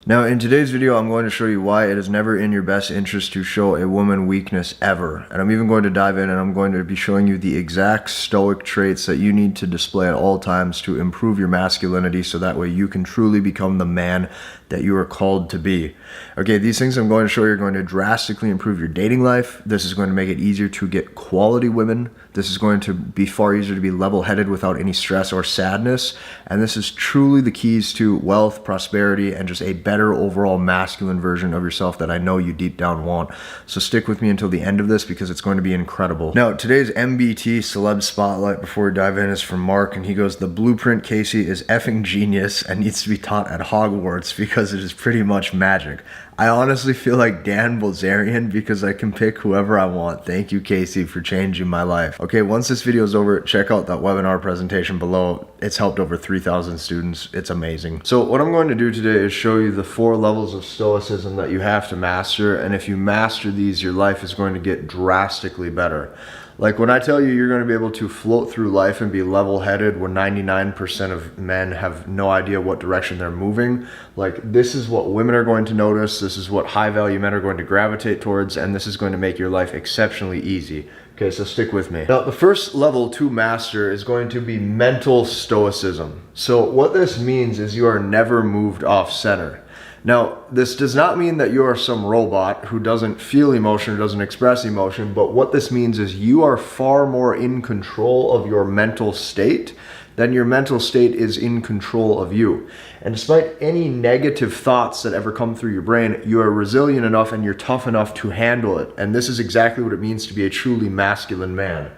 Now, in today's video, I'm going to show you why it is never in your best interest to show a woman weakness ever. And I'm even going to dive in and I'm going to be showing you the exact stoic traits that you need to display at all times to improve your masculinity so that way you can truly become the man that you are called to be. Okay, these things I'm going to show you are going to drastically improve your dating life. This is going to make it easier to get quality women. This is going to be far easier to be level-headed without any stress or sadness. And this is truly the keys to wealth, prosperity, and just a better overall masculine version of yourself that I know you deep down want. So stick with me until the end of this because it's going to be incredible. Now, today's MBT Celeb Spotlight before we dive in is from Mark, and he goes, "The blueprint, Casey, is effing genius and needs to be taught at Hogwarts because it is pretty much magic." I honestly feel like Dan Bilzerian because I can pick whoever I want. Thank you, Casey, for changing my life. Okay, once this video is over, check out that webinar presentation below. It's helped over 3,000 students. It's amazing. So what I'm going to do today is show you the 4 levels of stoicism that you have to master. And if you master these, your life is going to get drastically better. Like when I tell you you're going to be able to float through life and be level-headed when 99% of men have no idea what direction they're moving, like this is what women are going to notice, this is what high-value men are going to gravitate towards, and this is going to make your life exceptionally easy. Okay, so stick with me. Now, the first level to master is going to be mental stoicism. So what this means is you are never moved off center. Now, this does not mean that you are some robot who doesn't feel emotion or doesn't express emotion, but what this means is you are far more in control of your mental state than your mental state is in control of you. And despite any negative thoughts that ever come through your brain, you are resilient enough and you're tough enough to handle it. And this is exactly what it means to be a truly masculine man.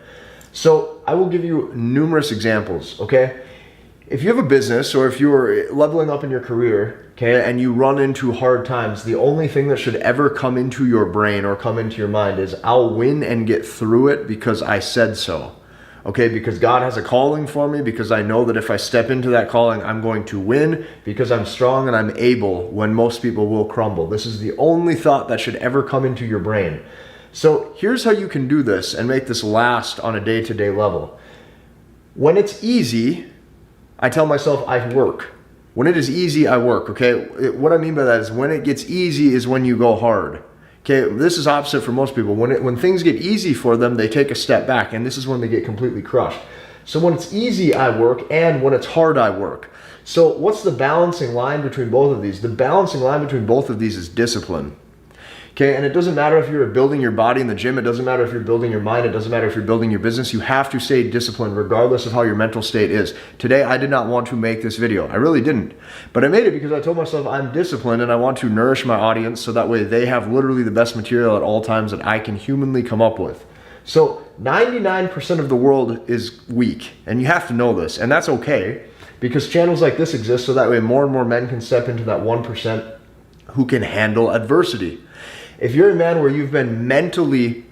So I will give you numerous examples, okay? If you have a business or if you're leveling up in your career, okay, and you run into hard times, the only thing that should ever come into your brain or come into your mind is, I'll win and get through it because I said so. Okay, because God has a calling for me, because I know that if I step into that calling, I'm going to win, because I'm strong and I'm able when most people will crumble. This is the only thought that should ever come into your brain. So here's how you can do this and make this last on a day-to-day level. When it's easy, I tell myself I work. When it is easy, I work, okay? What I mean by that is when it gets easy is when you go hard. Okay, this is opposite for most people. When things get easy for them, they take a step back, and this is when they get completely crushed. So when it's easy, I work, and when it's hard, I work. So what's the balancing line between both of these? The balancing line between both of these is discipline. Okay, and it doesn't matter if you're building your body in the gym, it doesn't matter if you're building your mind, it doesn't matter if you're building your business, you have to stay disciplined regardless of how your mental state is. Today, I did not want to make this video. I really didn't. But I made it because I told myself I'm disciplined and I want to nourish my audience so that way they have literally the best material at all times that I can humanly come up with. So 99% of the world is weak, and you have to know this, and that's okay because channels like this exist so that way more and more men can step into that 1% who can handle adversity. If you're a man where you've been mentally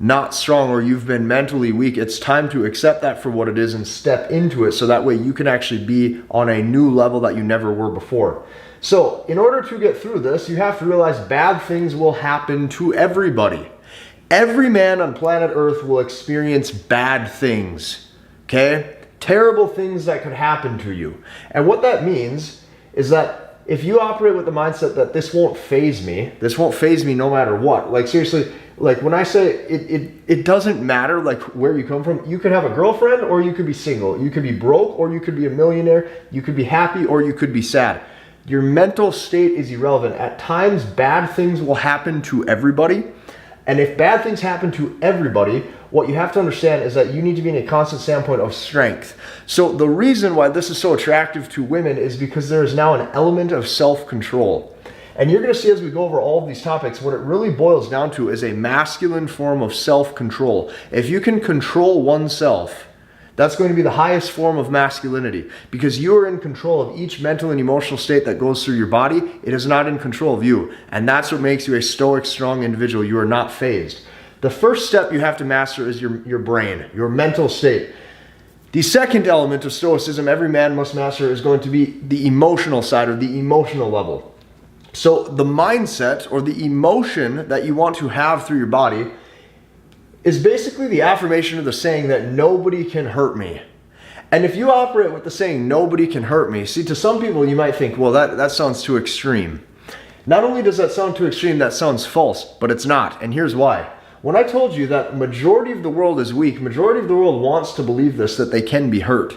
not strong or you've been mentally weak, it's time to accept that for what it is and step into it so that way you can actually be on a new level that you never were before. So in order to get through this, you have to realize bad things will happen to everybody. Every man on planet Earth will experience bad things, okay? Terrible things that could happen to you. And what that means is that if you operate with the mindset that this won't faze me no matter what, like seriously, like when I say it doesn't matter like where you come from, you could have a girlfriend or you could be single, you could be broke or you could be a millionaire, you could be happy or you could be sad. Your mental state is irrelevant. At times, bad things will happen to everybody. And if bad things happen to everybody, what you have to understand is that you need to be in a constant standpoint of strength. So the reason why this is so attractive to women is because there is now an element of self-control. And you're going to see as we go over all of these topics, what it really boils down to is a masculine form of self-control. If you can control oneself, that's going to be the highest form of masculinity because you are in control of each mental and emotional state that goes through your body. It is not in control of you. And that's what makes you a stoic, strong individual. You are not phased. The first step you have to master is your brain, your mental state. The second element of stoicism every man must master is going to be the emotional side or the emotional level. So the mindset or the emotion that you want to have through your body is basically the affirmation of the saying that nobody can hurt me. And if you operate with the saying nobody can hurt me, see, to some people you might think, well, that sounds too extreme. Not only does that sound too extreme, that sounds false, but it's not. And here's why. When I told you that majority of the world is weak, majority of the world wants to believe this, that they can be hurt.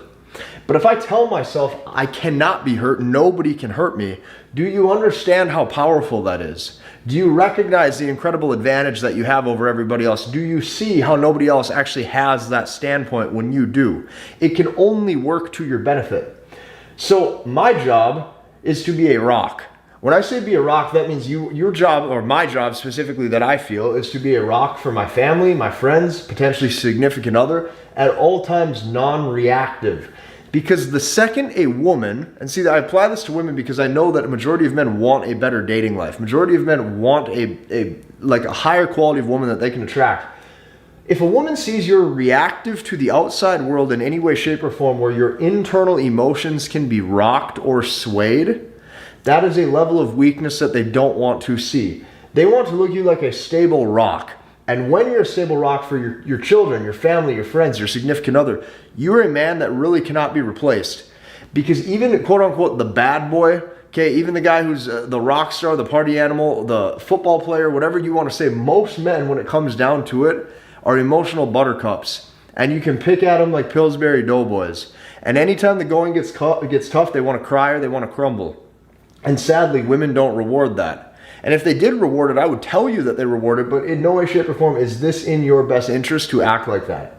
But if I tell myself I cannot be hurt, nobody can hurt me, do you understand how powerful that is? Do you recognize the incredible advantage that you have over everybody else? Do you see how nobody else actually has that standpoint when you do? It can only work to your benefit. So my job is to be a rock. When I say be a rock, that means your job, or my job specifically that I feel, is to be a rock for my family, my friends, potentially significant other, at all times non-reactive. Because the second a woman, and see, I apply this to women because I know that a majority of men want a better dating life. Majority of men want a higher quality of woman that they can attract. If a woman sees you're reactive to the outside world in any way, shape, or form, where your internal emotions can be rocked or swayed, that is a level of weakness that they don't want to see. They want to look at you like a stable rock. And when you're a stable rock for your children, your family, your friends, your significant other, you're a man that really cannot be replaced. Because even, quote unquote, the bad boy, okay, even the guy who's the rock star, the party animal, the football player, whatever you want to say, most men, when it comes down to it, are emotional buttercups. And you can pick at them like Pillsbury Doughboys. And anytime the going gets tough, they want to cry or they want to crumble. And sadly, women don't reward that. And if they did reward it, I would tell you that they reward it, but in no way, shape, or form is this in your best interest to act like that.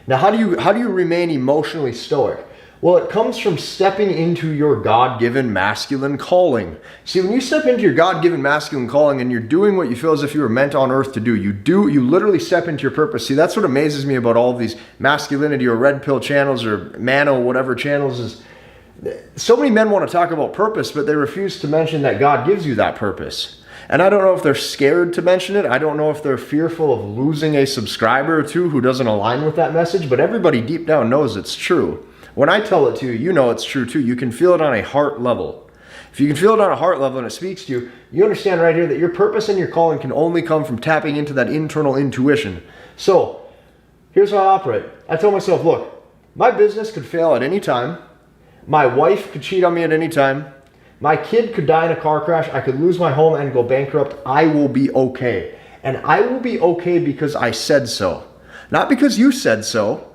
Now, how do you remain emotionally stoic? Well, it comes from stepping into your God-given masculine calling. See, when you step into your God-given masculine calling and you're doing what you feel as if you were meant on earth to do, you literally step into your purpose. See, that's what amazes me about all of these masculinity or red pill channels or mano whatever channels is. So many men want to talk about purpose, but they refuse to mention that God gives you that purpose. And I don't know if they're scared to mention it. I don't know if they're fearful of losing a subscriber or two who doesn't align with that message, but everybody deep down knows it's true. When I tell it to you, you know it's true too. You can feel it on a heart level. If you can feel it on a heart level and it speaks to you, you understand right here that your purpose and your calling can only come from tapping into that internal intuition. So here's how I operate. I tell myself, look, my business could fail at any time. My wife could cheat on me at any time. My kid could die in a car crash. I could lose my home and go bankrupt. I will be okay. And I will be okay because I said so. Not because you said so.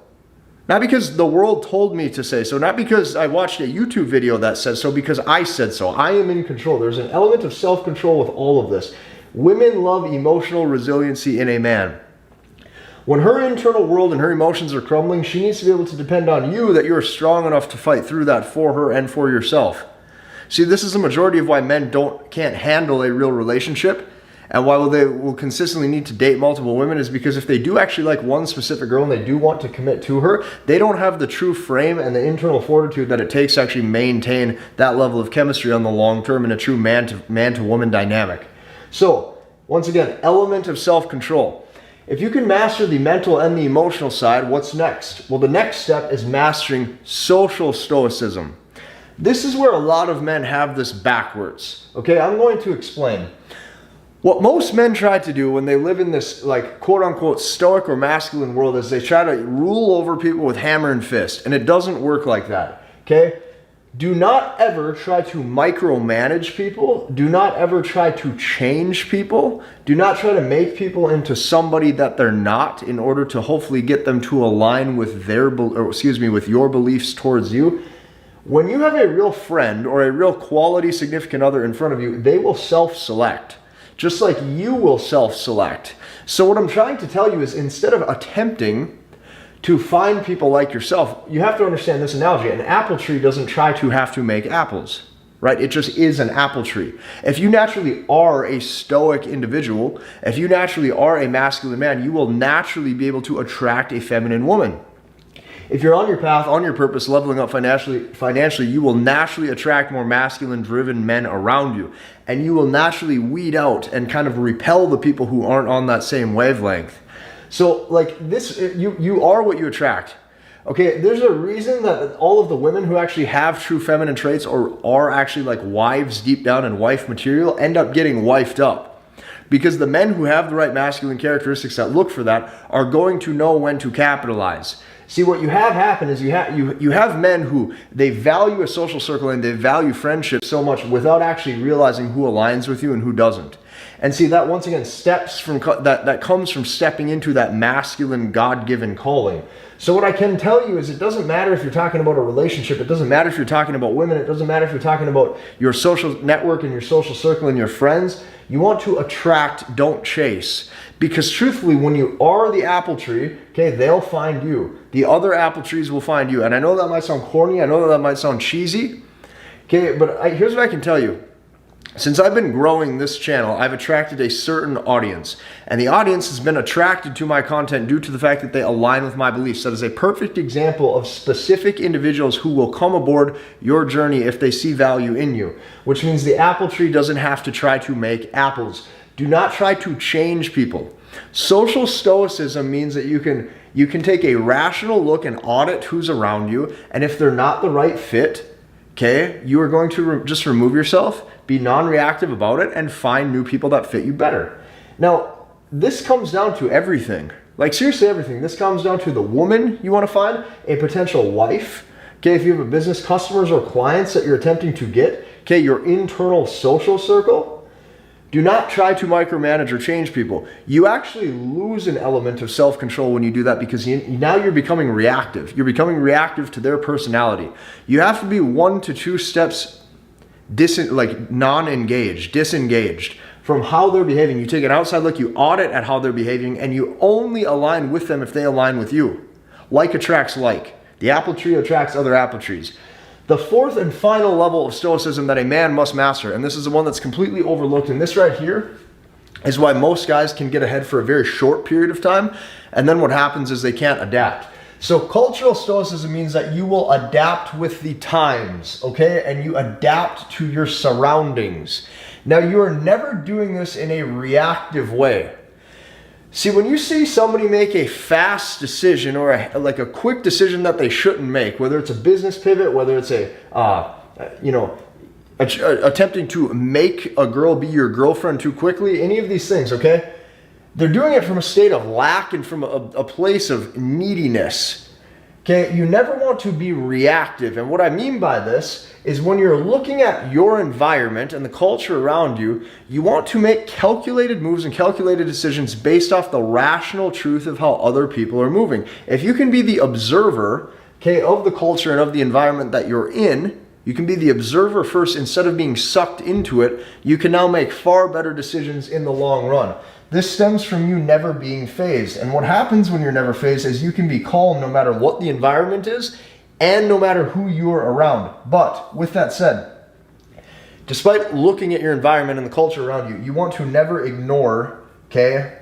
Not because the world told me to say so. Not because I watched a YouTube video that says so. Because I said so. I am in control. There's an element of self-control with all of this. Women love emotional resiliency in a man. When her internal world and her emotions are crumbling, she needs to be able to depend on you, that you're strong enough to fight through that for her and for yourself. See, this is the majority of why men can't handle a real relationship, and why they will consistently need to date multiple women, is because if they do actually like one specific girl and they do want to commit to her, they don't have the true frame and the internal fortitude that it takes to actually maintain that level of chemistry on the long term in a true man to woman dynamic. So, once again, element of self-control. If you can master the mental and the emotional side, what's next? Well, the next step is mastering social stoicism. This is where a lot of men have this backwards. Okay, I'm going to explain. What most men try to do when they live in this, like, quote-unquote stoic or masculine world is they try to rule over people with hammer and fist, and it doesn't work like that. Okay? Do not ever try to micromanage people. Do not ever try to change people. Do not try to make people into somebody that they're not in order to hopefully get them to align with with your beliefs towards you. When you have a real friend or a real quality significant other in front of you, they will self-select, just like you will self-select. So what I'm trying to tell you is, instead of attempting to find people like yourself, you have to understand this analogy. An apple tree doesn't try to have to make apples, right? It just is an apple tree. If you naturally are a stoic individual, if you naturally are a masculine man, you will naturally be able to attract a feminine woman. If you're on your path, on your purpose, leveling up financially, you will naturally attract more masculine-driven men around you. And you will naturally weed out and kind of repel the people who aren't on that same wavelength. So, like this, you are what you attract. Okay, there's a reason that all of the women who actually have true feminine traits or are actually like wives deep down and wife material end up getting wifed up. Because the men who have the right masculine characteristics that look for that are going to know when to capitalize. See, what you have happen is you have men who they value a social circle and they value friendship so much without actually realizing who aligns with you and who doesn't. And see, that once again that comes from stepping into that masculine God-given calling. So what I can tell you is it doesn't matter if you're talking about a relationship, it doesn't matter if you're talking about women, it doesn't matter if you're talking about your social network and your social circle and your friends. You want to attract, don't chase. Because truthfully, when you are the apple tree, okay, they'll find you. The other apple trees will find you. And I know that might sound corny, I know that might sound cheesy, okay, but here's what I can tell you. Since I've been growing this channel, I've attracted a certain audience. And the audience has been attracted to my content due to the fact that they align with my beliefs. That is a perfect example of specific individuals who will come aboard your journey if they see value in you. Which means the apple tree doesn't have to try to make apples. Do not try to change people. Social stoicism means that you can take a rational look and audit who's around you. And if they're not the right fit, okay, you are going to just remove yourself, be non-reactive about it, and find new people that fit you better. Now, this comes down to everything. Like seriously everything. This comes down to the woman you want to find, a potential wife, okay, if you have a business, customers or clients that you're attempting to get, okay, your internal social circle. Do not try to micromanage or change people. You actually lose an element of self-control when you do that because now you're becoming reactive. You're becoming reactive to their personality. You have to be 1 to 2 steps non-engaged, disengaged from how they're behaving. You take an outside look, you audit at how they're behaving, and you only align with them if they align with you. Like attracts like. The apple tree attracts other apple trees. The fourth and final level of stoicism that a man must master, and this is the one that's completely overlooked, and this right here is why most guys can get ahead for a very short period of time, and then what happens is they can't adapt. So cultural stoicism means that you will adapt with the times, okay? And you adapt to your surroundings. Now, you are never doing this in a reactive way. See, when you see somebody make a fast decision or a quick decision that they shouldn't make, whether it's a business pivot, whether it's attempting to make a girl be your girlfriend too quickly, any of these things, okay? They're doing it from a state of lack and from a place of neediness. Okay, you never want to be reactive. And what I mean by this is when you're looking at your environment and the culture around you, you want to make calculated moves and calculated decisions based off the rational truth of how other people are moving. If you can be the observer, okay, of the culture and of the environment that you're in, you can be the observer first instead of being sucked into it, you can now make far better decisions in the long run. This stems from you never being phased. And what happens when you're never phased is you can be calm no matter what the environment is and no matter who you're around. But with that said, despite looking at your environment and the culture around you, you want to never ignore, okay,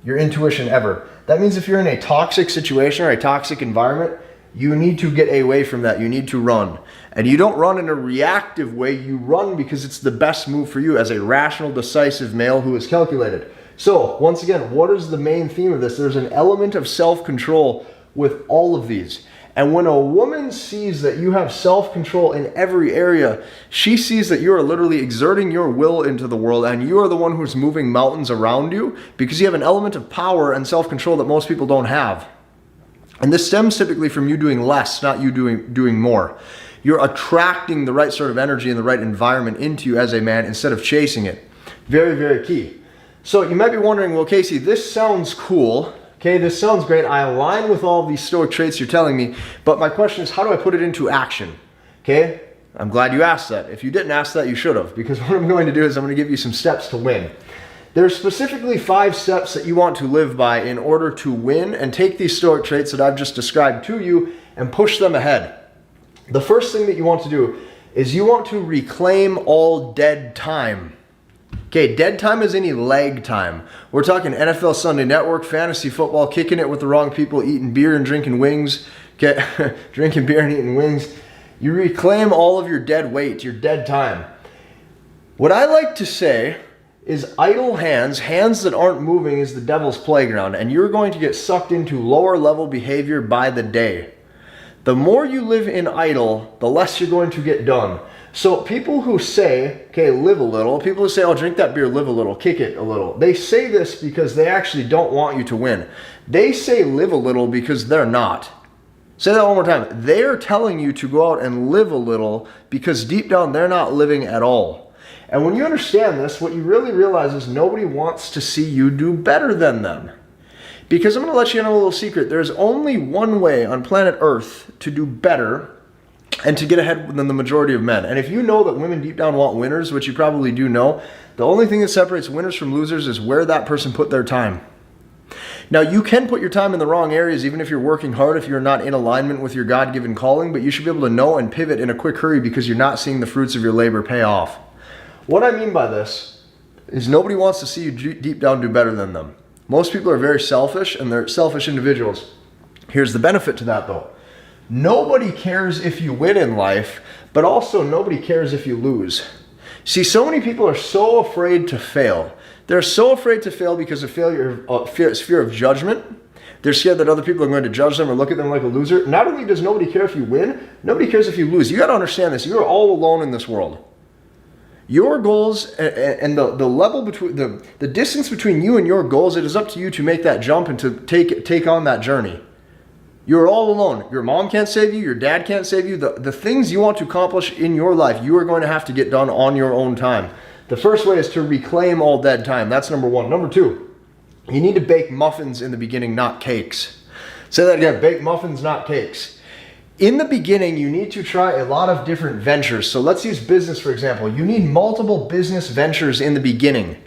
your intuition ever. That means if you're in a toxic situation or a toxic environment, you need to get away from that. You need to run. And you don't run in a reactive way. You run because it's the best move for you as a rational, decisive male who is calculated. So, once again, what is the main theme of this? There's an element of self-control with all of these. And when a woman sees that you have self-control in every area, she sees that you are literally exerting your will into the world and you are the one who's moving mountains around you because you have an element of power and self-control that most people don't have. And this stems typically from you doing less, not you doing more. You're attracting the right sort of energy and the right environment into you as a man instead of chasing it. Very, very key. So you might be wondering, well, Casey, this sounds cool. Okay, this sounds great. I align with all of these stoic traits you're telling me, but my question is, how do I put it into action? Okay, I'm glad you asked that. If you didn't ask that, you should have, because what I'm going to do is I'm going to give you some steps to win. There's specifically 5 steps that you want to live by in order to win and take these stoic traits that I've just described to you and push them ahead. The first thing that you want to do is you want to reclaim all dead time. Okay, dead time is any lag time. We're talking NFL Sunday Network, fantasy football, kicking it with the wrong people, eating beer and drinking wings. Okay, drinking beer and eating wings. You reclaim all of your dead weight, your dead time. What I like to say is idle hands, hands that aren't moving, is the devil's playground, and you're going to get sucked into lower level behavior by the day. The more you live in idle, the less you're going to get done. So people who say, okay, live a little, people who say, oh, drink that beer, live a little, kick it a little, they say this because they actually don't want you to win. They say live a little because they're not. Say that one more time. They're telling you to go out and live a little because deep down they're not living at all. And when you understand this, what you really realize is nobody wants to see you do better than them. Because I'm going to let you in a little secret. There's only one way on planet Earth to do better and to get ahead than the majority of men. And if you know that women deep down want winners, which you probably do know, the only thing that separates winners from losers is where that person put their time. Now, you can put your time in the wrong areas even if you're working hard, if you're not in alignment with your God-given calling, but you should be able to know and pivot in a quick hurry because you're not seeing the fruits of your labor pay off. What I mean by this is nobody wants to see you deep down do better than them. Most people are very selfish, and they're selfish individuals. Here's the benefit to that, though. Nobody cares if you win in life, but also nobody cares if you lose. See, so many people are so afraid to fail. They're so afraid to fail because of failure, fear of judgment. They're scared that other people are going to judge them or look at them like a loser. Not only does nobody care if you win, nobody cares if you lose. You got to understand this. You are all alone in this world. Your goals and the level between the distance between you and your goals, it is up to you to make that jump and to take on that journey. You're all alone. Your mom can't save you. Your dad can't save you. The things you want to accomplish in your life, you are going to have to get done on your own time. The first way is to reclaim all dead time. That's number one. Number two, you need to bake muffins in the beginning, not cakes. Say that again, bake muffins, not cakes. In the beginning, you need to try a lot of different ventures. So let's use business, for example. You need multiple business ventures in the beginning.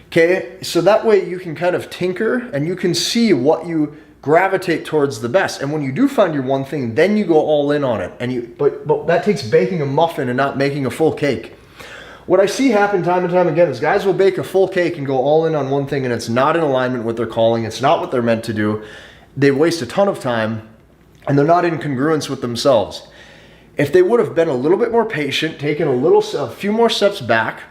Okay, so that way you can kind of tinker and you can see what you gravitate towards the best. And when you do find your one thing, then you go all in on it. But that takes baking a muffin and not making a full cake. What I see happen time and time again is guys will bake a full cake and go all in on one thing, and it's not in alignment with their calling. It's not what they're meant to do. They waste a ton of time, and they're not in congruence with themselves. If they would have been a little bit more patient, taken a few more steps back,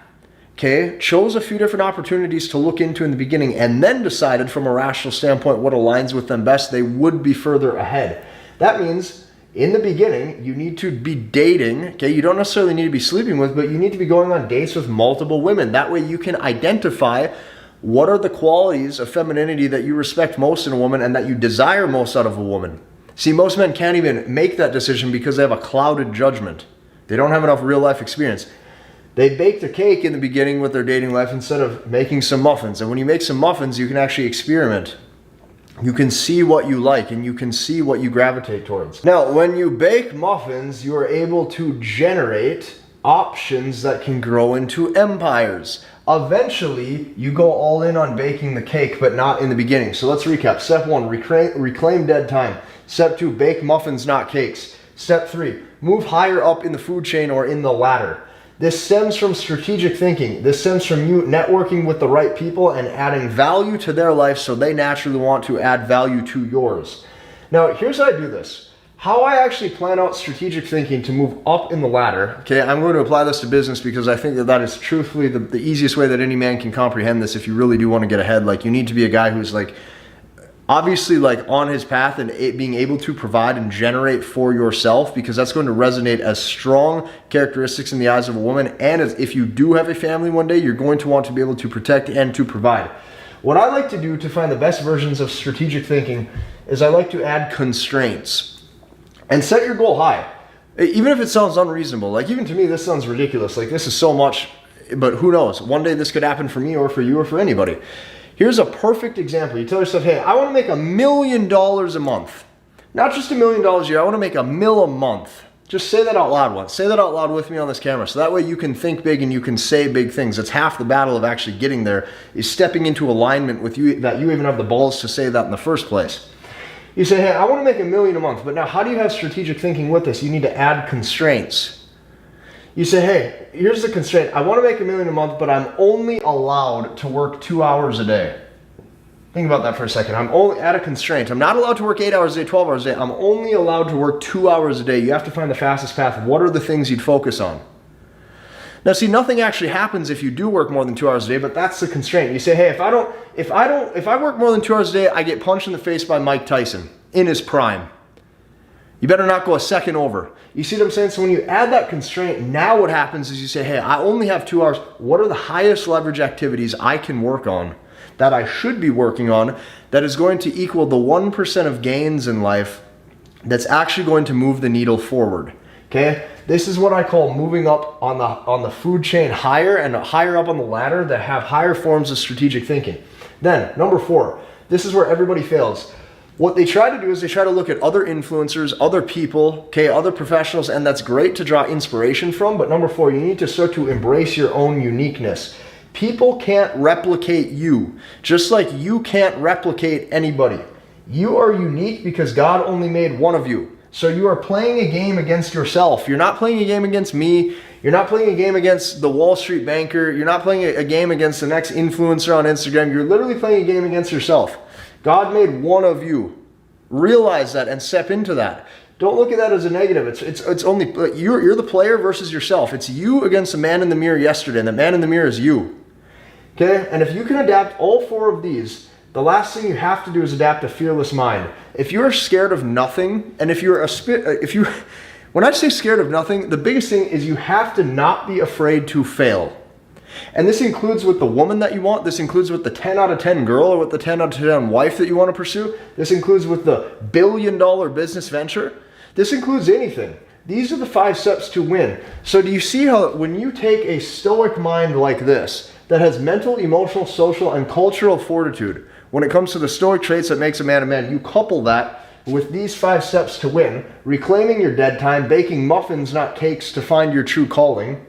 okay, chose a few different opportunities to look into in the beginning, and then decided from a rational standpoint what aligns with them best, they would be further ahead. That means in the beginning, you need to be dating, okay? You don't necessarily need to be sleeping with, but you need to be going on dates with multiple women. That way you can identify what are the qualities of femininity that you respect most in a woman and that you desire most out of a woman. See, most men can't even make that decision because they have a clouded judgment. They don't have enough real life experience. They baked a cake in the beginning with their dating life instead of making some muffins. And when you make some muffins, you can actually experiment. You can see what you like and you can see what you gravitate towards. Now, when you bake muffins, you are able to generate options that can grow into empires. Eventually, you go all in on baking the cake, but not in the beginning. So let's recap. Step 1, reclaim dead time. Step 2, bake muffins, not cakes. Step 3, move higher up in the food chain or in the ladder. This stems from strategic thinking. This stems from you networking with the right people and adding value to their life so they naturally want to add value to yours. Now, here's how I do this. How I actually plan out strategic thinking to move up in the ladder. Okay, I'm going to apply this to business because I think that is truthfully the easiest way that any man can comprehend this if you really do want to get ahead. Like, you need to be a guy who's like, obviously like on his path and being able to provide and generate for yourself, because that's going to resonate as strong characteristics in the eyes of a woman. And as if you do have a family one day, you're going to want to be able to protect and to provide. What I like to do to find the best versions of strategic thinking is I like to add constraints and set your goal high. Even if it sounds unreasonable, like even to me, this sounds ridiculous. Like this is so much, but who knows? One day this could happen for me or for you or for anybody. Here's a perfect example. You tell yourself, hey, I want to make $1 million a month. Not just $1 million a year, I want to make $1 million a month. Just say that out loud once. Say that out loud with me on this camera. So that way you can think big and you can say big things. That's half the battle of actually getting there, is stepping into alignment with you, that you even have the balls to say that in the first place. You say, hey, I want to make $1 million a month, but now how do you have strategic thinking with this? You need to add constraints. You say, hey, here's the constraint. I want to make $1 million a month, but I'm only allowed to work 2 hours a day. Think about that for a second. I'm only at a constraint. I'm not allowed to work 8 hours a day, 12 hours a day. I'm only allowed to work 2 hours a day. You have to find the fastest path. What are the things you'd focus on? Now, see, nothing actually happens if you do work more than 2 hours a day, but that's the constraint. You say, hey, if I work more than 2 hours a day, I get punched in the face by Mike Tyson in his prime. You better not go a second over. You see what I'm saying? So when you add that constraint, now what happens is you say, hey, I only have 2 hours. What are the highest leverage activities I can work on, that I should be working on, that is going to equal the 1% of gains in life that's actually going to move the needle forward? Okay? This is what I call moving up on the food chain higher and higher up on the ladder, that have higher forms of strategic thinking. Then, number 4, this is where everybody fails. What they try to do is they try to look at other influencers, other people, okay, other professionals, and that's great to draw inspiration from, but number 4, you need to start to embrace your own uniqueness. People can't replicate you, just like you can't replicate anybody. You are unique because God only made one of you. So you are playing a game against yourself. You're not playing a game against me. You're not playing a game against the Wall Street banker. You're not playing a game against the next influencer on Instagram. You're literally playing a game against yourself. God made one of you. Realize that and step into that. Don't look at that as a negative. It's only you're the player versus yourself. It's you against the man in the mirror yesterday, and the man in the mirror is you. Okay? And if you can adapt all 4 of these, the last thing you have to do is adapt a fearless mind. If you're scared of nothing, and when I say scared of nothing, the biggest thing is you have to not be afraid to fail. And this includes with the woman that you want. This includes with the 10 out of 10 girl, or with the 10 out of 10 wife that you want to pursue. This includes with the billion-dollar business venture. This includes anything. These are the 5 steps to win. So do you see how when you take a stoic mind like this, that has mental, emotional, social, and cultural fortitude, when it comes to the stoic traits that makes a man a man, you couple that with these 5 steps to win: reclaiming your dead time, baking muffins, not cakes, to find your true calling,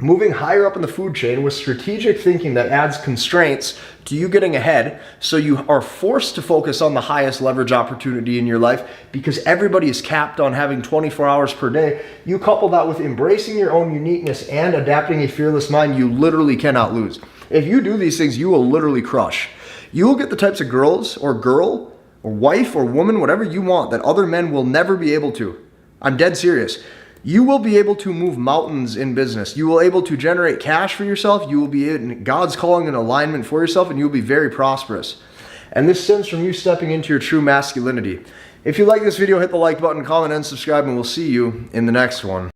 moving higher up in the food chain with strategic thinking that adds constraints to you getting ahead, so you are forced to focus on the highest leverage opportunity in your life because everybody is capped on having 24 hours per day. You couple that with embracing your own uniqueness and adapting a fearless mind, you literally cannot lose. If you do these things, you will literally crush. You will get the types of girls or girl or wife or woman, whatever you want, that other men will never be able to. I'm dead serious. You will be able to move mountains in business. You will be able to generate cash for yourself. You will be in God's calling and alignment for yourself, and you will be very prosperous. And this stems from you stepping into your true masculinity. If you like this video, hit the like button, comment, and subscribe, and we'll see you in the next one.